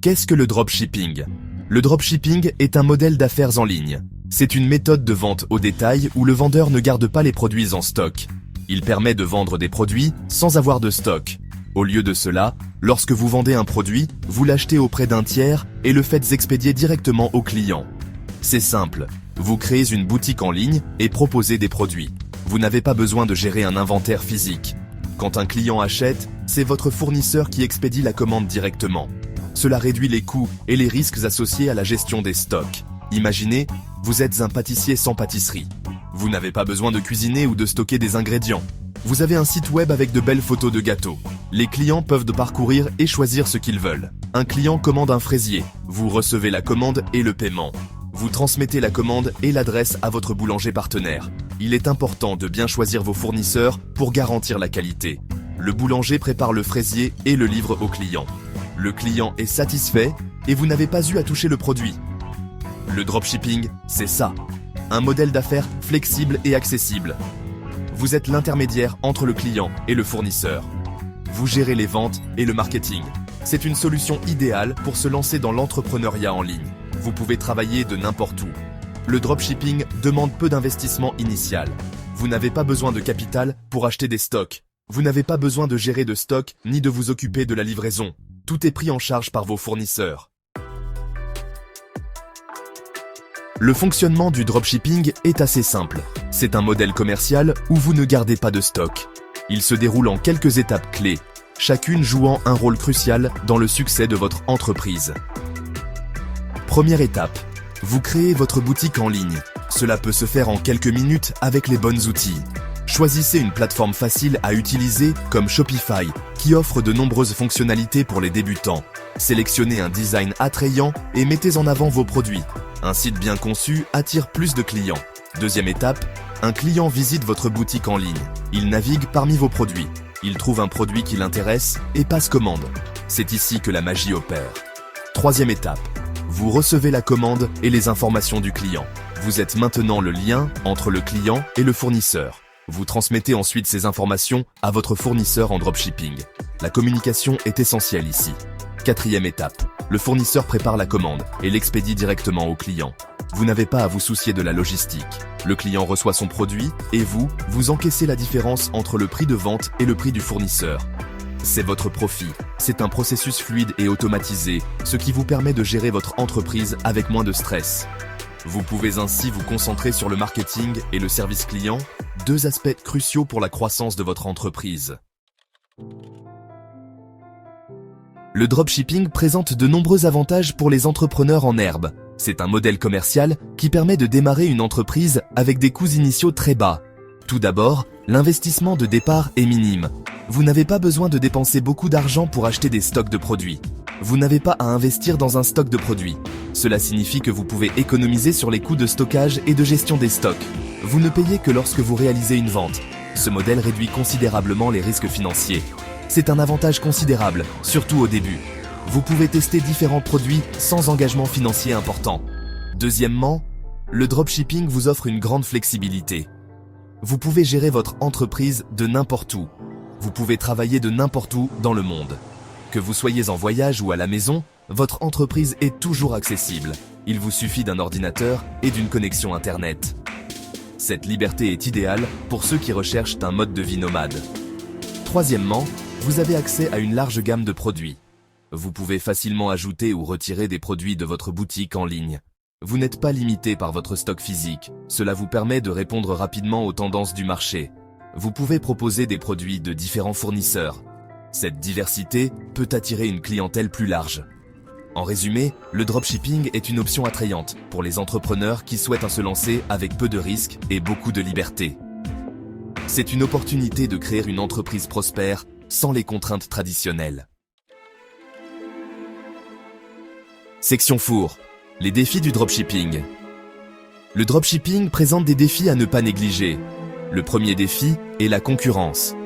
Qu'est-ce que le dropshipping? Le dropshipping est un modèle d'affaires en ligne. C'est une méthode de vente au détail où le vendeur ne garde pas les produits en stock. Il permet de vendre des produits sans avoir de stock. Au lieu de cela, lorsque vous vendez un produit, vous l'achetez auprès d'un tiers et le faites expédier directement au client. C'est simple, vous créez une boutique en ligne et proposez des produits. Vous n'avez pas besoin de gérer un inventaire physique. Quand un client achète, c'est votre fournisseur qui expédie la commande directement. Cela réduit les coûts et les risques associés à la gestion des stocks. Imaginez, vous êtes un pâtissier sans pâtisserie. Vous n'avez pas besoin de cuisiner ou de stocker des ingrédients. Vous avez un site web avec de belles photos de gâteaux. Les clients peuvent parcourir et choisir ce qu'ils veulent. Un client commande un fraisier. Vous recevez la commande et le paiement. Vous transmettez la commande et l'adresse à votre boulanger partenaire. Il est important de bien choisir vos fournisseurs pour garantir la qualité. Le boulanger prépare le fraisier et le livre au client. Le client est satisfait et vous n'avez pas eu à toucher le produit. Le dropshipping, c'est ça. Un modèle d'affaires flexible et accessible. Vous êtes l'intermédiaire entre le client et le fournisseur. Vous gérez les ventes et le marketing. C'est une solution idéale pour se lancer dans l'entrepreneuriat en ligne. Vous pouvez travailler de n'importe où. Le dropshipping demande peu d'investissement initial. Vous n'avez pas besoin de capital pour acheter des stocks. Vous n'avez pas besoin de gérer de stock ni de vous occuper de la livraison. Tout est pris en charge par vos fournisseurs. Le fonctionnement du dropshipping est assez simple. C'est un modèle commercial où vous ne gardez pas de stock. Il se déroule en quelques étapes clés, chacune jouant un rôle crucial dans le succès de votre entreprise. Première étape, vous créez votre boutique en ligne. Cela peut se faire en quelques minutes avec les bons outils. Choisissez une plateforme facile à utiliser comme Shopify, qui offre de nombreuses fonctionnalités pour les débutants. Sélectionnez un design attrayant et mettez en avant vos produits. Un site bien conçu attire plus de clients. Deuxième étape, un client visite votre boutique en ligne. Il navigue parmi vos produits. Il trouve un produit qui l'intéresse et passe commande. C'est ici que la magie opère. Troisième étape, vous recevez la commande et les informations du client. Vous êtes maintenant le lien entre le client et le fournisseur. Vous transmettez ensuite ces informations à votre fournisseur en dropshipping. La communication est essentielle ici. Quatrième étape, le fournisseur prépare la commande et l'expédie directement au client. Vous n'avez pas à vous soucier de la logistique. Le client reçoit son produit et vous encaissez la différence entre le prix de vente et le prix du fournisseur. C'est votre profit. C'est un processus fluide et automatisé, ce qui vous permet de gérer votre entreprise avec moins de stress. Vous pouvez ainsi vous concentrer sur le marketing et le service client, deux aspects cruciaux pour la croissance de votre entreprise. Le dropshipping présente de nombreux avantages pour les entrepreneurs en herbe. C'est un modèle commercial qui permet de démarrer une entreprise avec des coûts initiaux très bas. Tout d'abord, l'investissement de départ est minime. Vous n'avez pas besoin de dépenser beaucoup d'argent pour acheter des stocks de produits. Vous n'avez pas à investir dans un stock de produits. Cela signifie que vous pouvez économiser sur les coûts de stockage et de gestion des stocks. Vous ne payez que lorsque vous réalisez une vente. Ce modèle réduit considérablement les risques financiers. C'est un avantage considérable, surtout au début. Vous pouvez tester différents produits sans engagement financier important. Deuxièmement, le dropshipping vous offre une grande flexibilité. Vous pouvez gérer votre entreprise de n'importe où. Vous pouvez travailler de n'importe où dans le monde. Que vous soyez en voyage ou à la maison, votre entreprise est toujours accessible. Il vous suffit d'un ordinateur et d'une connexion Internet. Cette liberté est idéale pour ceux qui recherchent un mode de vie nomade. Troisièmement, vous avez accès à une large gamme de produits. Vous pouvez facilement ajouter ou retirer des produits de votre boutique en ligne. Vous n'êtes pas limité par votre stock physique. Cela vous permet de répondre rapidement aux tendances du marché. Vous pouvez proposer des produits de différents fournisseurs. Cette diversité peut attirer une clientèle plus large. En résumé, le dropshipping est une option attrayante pour les entrepreneurs qui souhaitent se lancer avec peu de risques et beaucoup de liberté. C'est une opportunité de créer une entreprise prospère sans les contraintes traditionnelles. Section four. Les défis du dropshipping. Le dropshipping présente des défis à ne pas négliger. Le premier défi est la concurrence.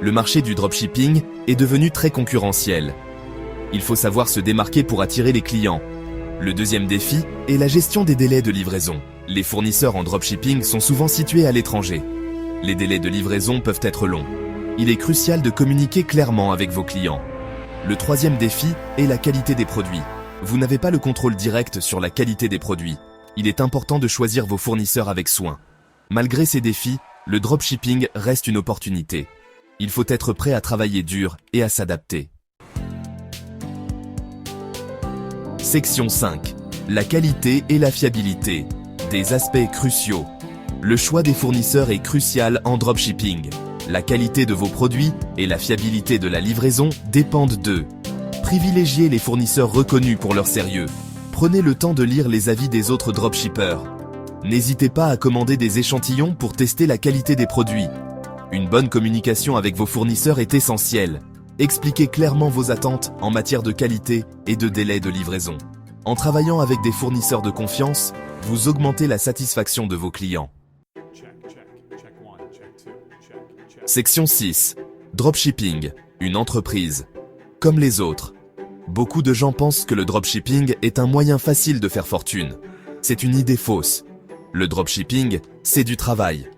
Le marché du dropshipping est devenu très concurrentiel. Il faut savoir se démarquer pour attirer les clients. Le deuxième défi est la gestion des délais de livraison. Les fournisseurs en dropshipping sont souvent situés à l'étranger. Les délais de livraison peuvent être longs. Il est crucial de communiquer clairement avec vos clients. Le troisième défi est la qualité des produits. Vous n'avez pas le contrôle direct sur la qualité des produits. Il est important de choisir vos fournisseurs avec soin. Malgré ces défis, le dropshipping reste une opportunité. Il faut être prêt à travailler dur et à s'adapter. Section 5. La qualité et la fiabilité. Des aspects cruciaux. Le choix des fournisseurs est crucial en dropshipping. La qualité de vos produits et la fiabilité de la livraison dépendent d'eux. Privilégiez les fournisseurs reconnus pour leur sérieux. Prenez le temps de lire les avis des autres dropshippers. N'hésitez pas à commander des échantillons pour tester la qualité des produits. Une bonne communication avec vos fournisseurs est essentielle. Expliquez clairement vos attentes en matière de qualité et de délai de livraison. En travaillant avec des fournisseurs de confiance, vous augmentez la satisfaction de vos clients. Section 6. Dropshipping, une entreprise. Comme les autres. Beaucoup de gens pensent que le dropshipping est un moyen facile de faire fortune. C'est une idée fausse. Le dropshipping, c'est du travail.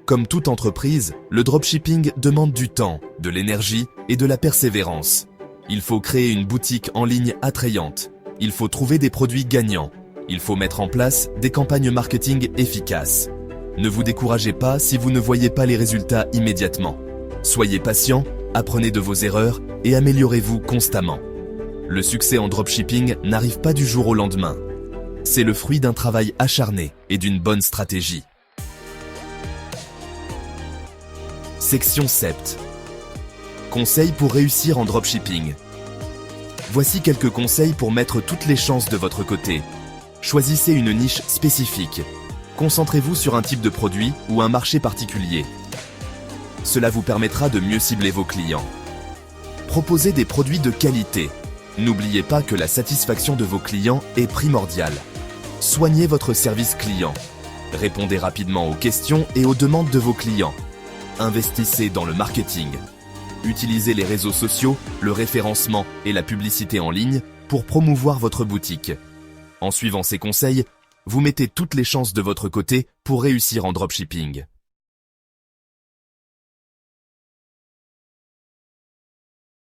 Comme toute entreprise, le dropshipping demande du temps, de l'énergie et de la persévérance. Il faut créer une boutique en ligne attrayante. Il faut trouver des produits gagnants. Il faut mettre en place des campagnes marketing efficaces. Ne vous découragez pas si vous ne voyez pas les résultats immédiatement. Soyez patient, apprenez de vos erreurs et améliorez-vous constamment. Le succès en dropshipping n'arrive pas du jour au lendemain. C'est le fruit d'un travail acharné et d'une bonne stratégie. Section 7. Conseils pour réussir en dropshipping. Voici quelques conseils pour mettre toutes les chances de votre côté. Choisissez une niche spécifique. Concentrez-vous sur un type de produit ou un marché particulier. Cela vous permettra de mieux cibler vos clients. Proposez des produits de qualité. N'oubliez pas que la satisfaction de vos clients est primordiale. Soignez votre service client. Répondez rapidement aux questions et aux demandes de vos clients. Investissez dans le marketing. Utilisez les réseaux sociaux, le référencement et la publicité en ligne pour promouvoir votre boutique. En suivant ces conseils, vous mettez toutes les chances de votre côté pour réussir en dropshipping.